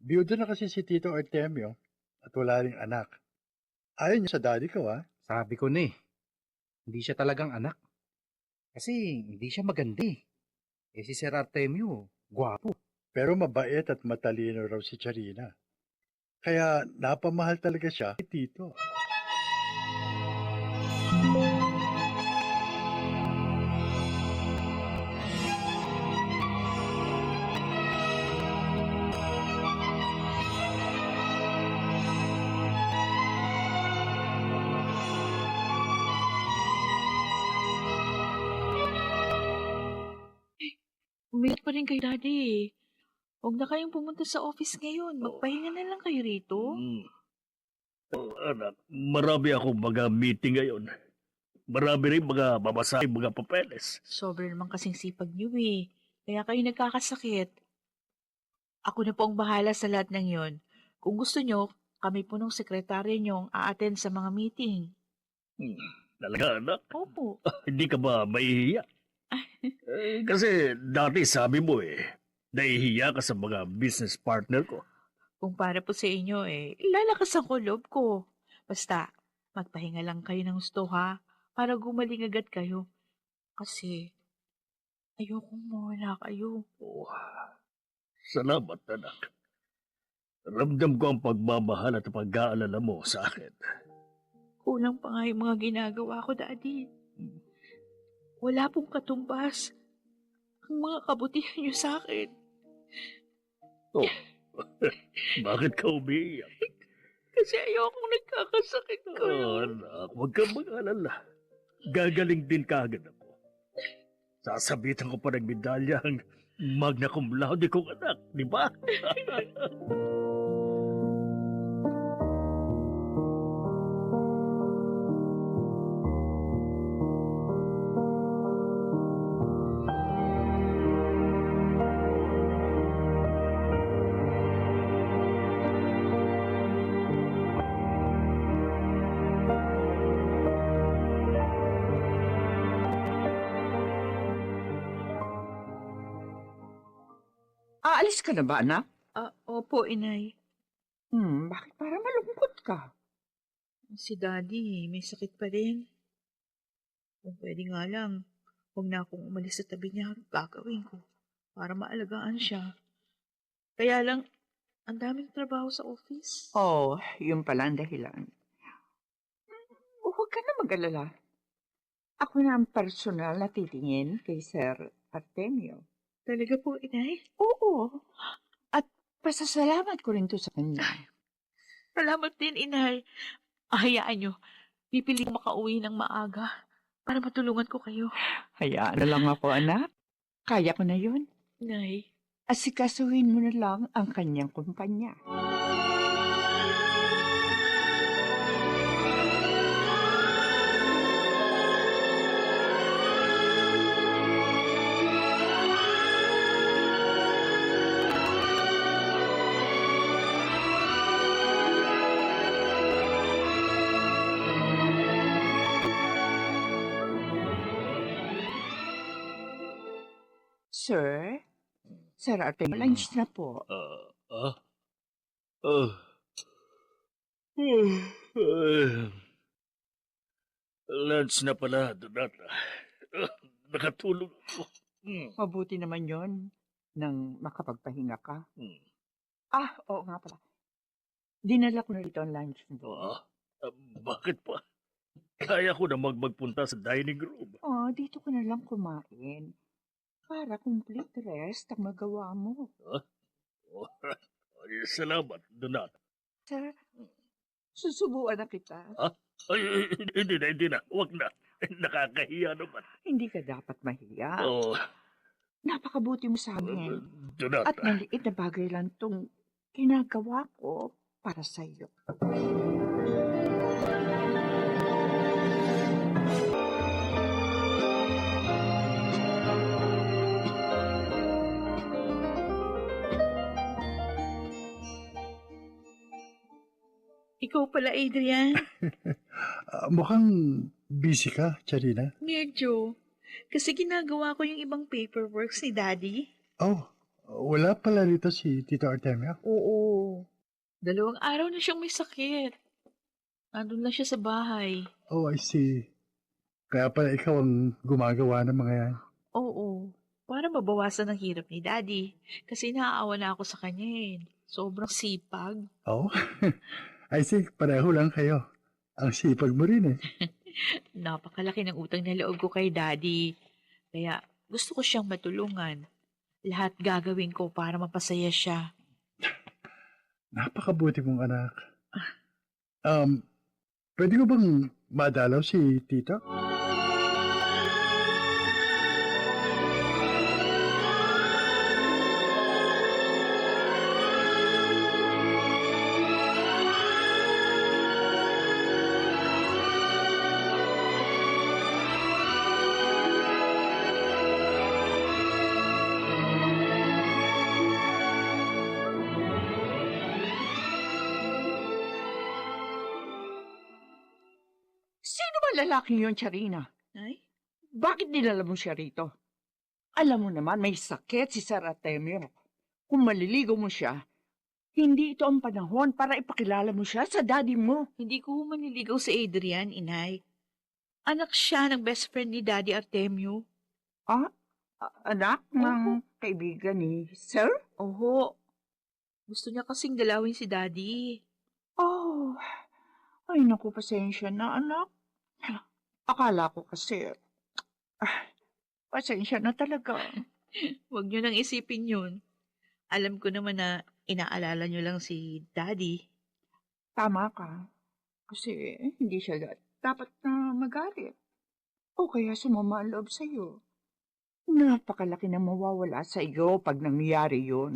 Biyudo na kasi si Tito Artemio at wala ring anak. Ayaw niya sa daddy ko, ha? Sabi ko na eh, hindi siya talagang anak. Kasi hindi siya maganda eh. Eh si Sir Artemio, gwapo. Pero mabait at matalino raw si Charina. Kaya napamahal talaga siya kay Tito. Umiyak pa rin kayo, Daddy. Huwag na kayong pumunta sa office ngayon. Magpahinga na lang kayo rito. Anak, marami akong mga meeting ngayon. Marami rin mga babasahin mga papeles. Sobra naman kasing sipag niyo eh. Kaya kayo nagkakasakit. Ako na po ang bahala sa lahat ng yon. Kung gusto nyo, kami po ng sekretarya nyo ang a-attend sa mga meeting. Talaga, anak? Opo. Hindi ka ba mahihiya? Kasi dati sabi mo nahihiya ka sa mga business partner ko. Kung para po sa inyo lalakas ang loob ko. Basta, magpahinga lang kayo ng gusto ha, para gumaling agad kayo. Kasi, ayokong mawala kayo. Oh, salamat, anak. Ramdam ko ang pagmamahal at pag-aalala mo sa akin. Kulang pa nga yung mga ginagawa ko, Daddy. Wala pong katumbas ang mga kabutihan niyo sa akin. Oh, bakit ka umiiyak? Kasi ayokong nagkakasakit kayo. Oh, anak, huwag kang mag-alala. Gagaling din kaagad ako. Sasabitan ko pa ng medalyang magna cum laude kong anak, di ba? Aalis ka na ba, anak? Opo, Inay. Bakit para malungkot ka? Si Daddy, may sakit pa rin. Kung pwede nga lang, huwag na akong umalis sa tabi niya. Gagawin ko para maalagaan siya. Kaya lang, ang daming trabaho sa office. Oh, yun pala ang dahilan. Huwag ka na mag-alala. Ako na ang personal na titingin kay Sir Artemio. Talaga po, Inay? Oo. At pasasalamat ko rin to sa kanya. Salamat din, Inay. Hayaan niyo, pipili ko makauwi ng maaga para matulungan ko kayo. Hayaan na lang ako, anak. Kaya ko na yun. Inay. Asikasuhin mo na lang ang kanyang kumpanya. Sir? Sir Artemio, lunch na po. Lunch na pala, Donata. Nakatulog ako. Mabuti naman yon nang makapagpahinga ka. Oo nga pala. Dinala ko na rito ang lunch mo. Bakit pa? Kaya ko na magpunta sa dining room. Dito ko na lang kumain. Para complete rest ang magawa mo. Salamat, Donata. Sir, susubuan na kita. Ay, hindi na. Huwag na. Nakakahiya naman. Hindi ka dapat mahiya. Oh, Napakabuti mo sa amin. Donata. At maliit na bagay lang itong ginagawa ko para sa iyo. Ikaw pala, Adrian. Mukhang busy ka, Charina. Medyo. Kasi ginagawa ko yung ibang paperwork ni Daddy. Oh, wala pala rito si Tito Artemio. Oo. 2 araw na siyang may sakit. Nandun lang siya sa bahay. Oh, I see. Kaya pala ikaw ang gumagawa ng mga yan. Oo, para mabawasan ang hirap ni Daddy. Kasi naaawa na ako sa kanya eh. Sobrang sipag. Oh, I think pareho lang kayo. Ang sipag mo rin eh. Napakalaki ng utang na loob ko kay Daddy. Kaya gusto ko siyang matulungan. Lahat gagawin ko para mapasaya siya. Napakabuti mong anak. Pwede ko bang madalaw si Tito? Sino ba lalaking yun, Charina? Ay? Bakit dinala mo siya rito? Alam mo naman, may sakit si Sir Artemio. Kung maliligaw mo siya, hindi ito ang panahon para ipakilala mo siya sa daddy mo. Hindi ko manliligaw si Adrian, inay. Anak siya ng best friend ni Daddy Artemio. Ah? Anak ng kaibigan ni Sir? Oho. Gusto niya kasing dalawin si Daddy. Oh, ay naku, pasensya na, anak. Akala ko kasi, pasensya na talaga. Huwag niyo nang isipin yun. Alam ko naman na inaalala niyo lang si Daddy. Tama ka. Kasi hindi siya dapat na magalit. O kaya sumama ang loob sa'yo. Napakalaki na mawawala sa iyo pag nangyari yun.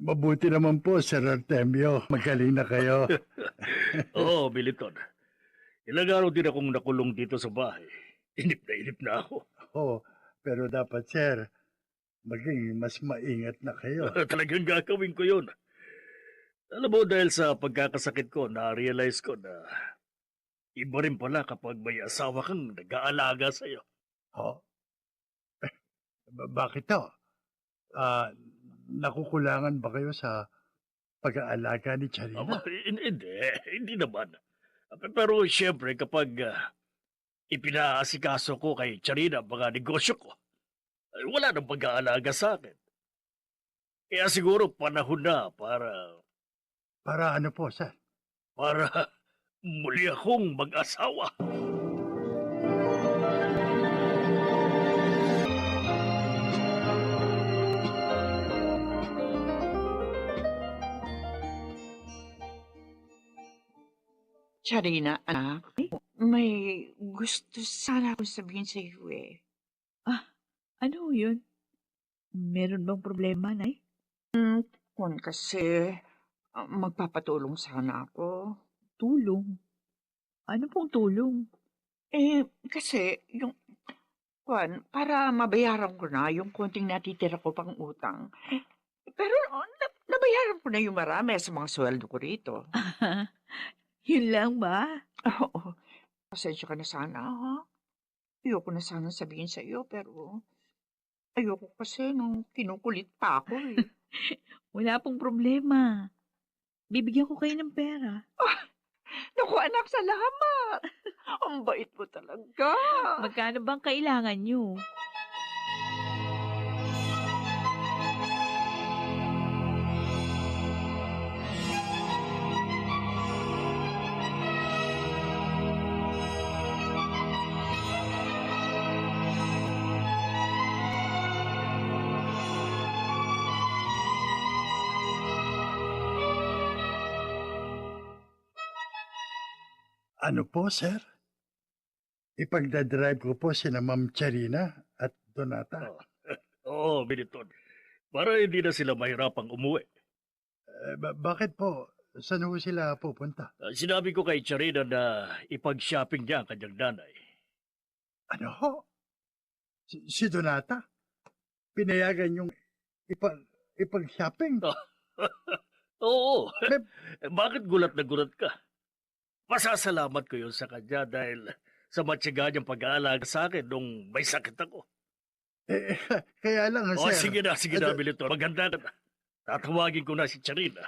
Mabuti naman po, Sir Artemio. Magaling na kayo. Oo, Militon. Ilang araw din akong nakulong dito sa bahay. Inip na ako. Oh, pero dapat, Sir, maging mas maingat na kayo. Talagang gagawin ko yun. Alam mo, dahil sa pagkakasakit ko, na-realize ko na iba rin pala kapag may asawa kang nag-aalaga sa'yo. Oh? Bakit to? Nakukulangan ba kayo sa pag-aalaga ni Charina? Hindi naman. Pero siyempre, kapag ipinaasikaso ko kay Charina ang mga negosyo ko, wala nang pag-aalaga sa akin. Kaya siguro panahon na Para ano po, Sir? para muli akong mag-asawa. Charina, anak, may gusto sana akong sabihin sa iyo eh. Ano yun? Meron bang problema, Nay? Kung kasi magpapatulong sana ako. Tulong. Ano pong tulong? Kasi yung para mabayaran ko na yung konting natitira ko pang utang. Pero nabayaran ko na yung marami sa mga sweldo ko rito. Yun lang ba? Oo. Pasensya ka na sana, ha? Ayoko na sana sabihin sa iyo, pero ayoko kasi nung kinukulit pa ako eh. Wala pong problema. Bibigyan ko kayo ng pera. Naku anak, salamat! Ang bait mo talaga. Magkano bang kailangan nyo? Ano po, Sir? Ipagdadrive ko po sina Ma'am Charina at Donata. Oo, Militon. Para hindi na sila mahirapang umuwi. Bakit po? Saan ho sila pupunta? Sinabi ko kay Charina na ipag-shopping niya ang kanyang nanay. Ano ho? Si Donata, pinayagan yung ipag-shopping. Oo. May- Bakit gulat na gulat ka? Pasasalamat ko yun sa kanya dahil sa matyaga niyang pag-aalaga sa akin nung may sakit ako. Kaya lang, O, sir. sige na, Milton. Maganda na. Tatawagin ko na si Charina.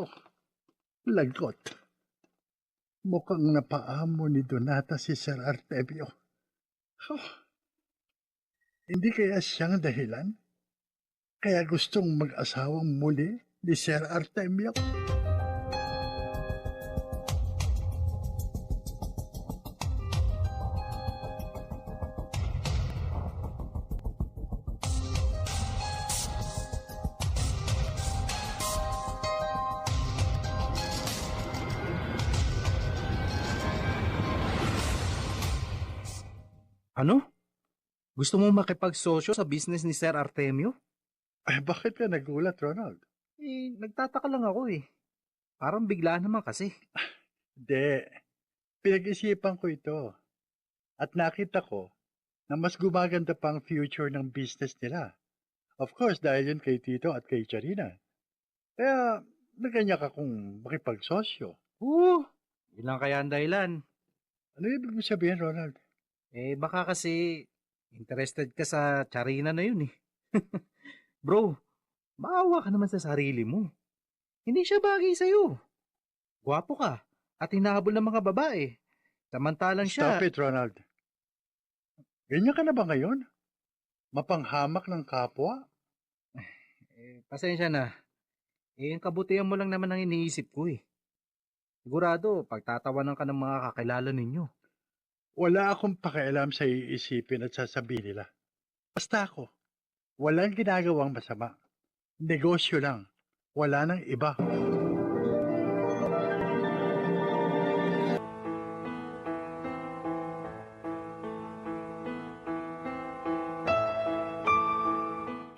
Oh, lagot. Mukhang napaamo ni Donata si Sir Artemio. Oh, hindi kaya siyang dahilan? Kaya gustong mag-asawang muli ni Sir Artemio? Ano? Gusto mo makipagsosyo sa business ni Sir Artemio? Ay, bakit ka nagulat, Ronald? Nagtataka lang ako eh. Parang bigla naman kasi. Hindi. Pinag-isipan ko ito. At nakita ko na mas gumaganda pa ang future ng business nila. Of course, dahil yun kay Tito at kay Charina. Kaya, naganyak akong makipagsosyo. Yun lang kaya ang dahilan. Ano ibig mo sabihin, Ronald? Baka kasi interested ka sa Charina na yun eh. Bro, maawa ka naman sa sarili mo. Hindi siya bagay sa'yo. Gwapo ka at hinahabol ng mga babae. Samantalang siya... Stop it, Ronald. Ganyan ka na ba ngayon? Mapanghamak ng kapwa? Pasensya na. Yung kabutihan mo lang naman ang iniisip ko eh. Sigurado, pagtatawanan ka ng mga kakilala ninyo. Wala akong pakialam sa iisipin at sasabihin nila. Basta ako, walang ginagawang masama. Negosyo lang. Wala nang iba.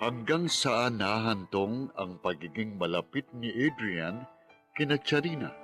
Hanggang saan nahantong ang pagiging malapit ni Adrian kina Charina.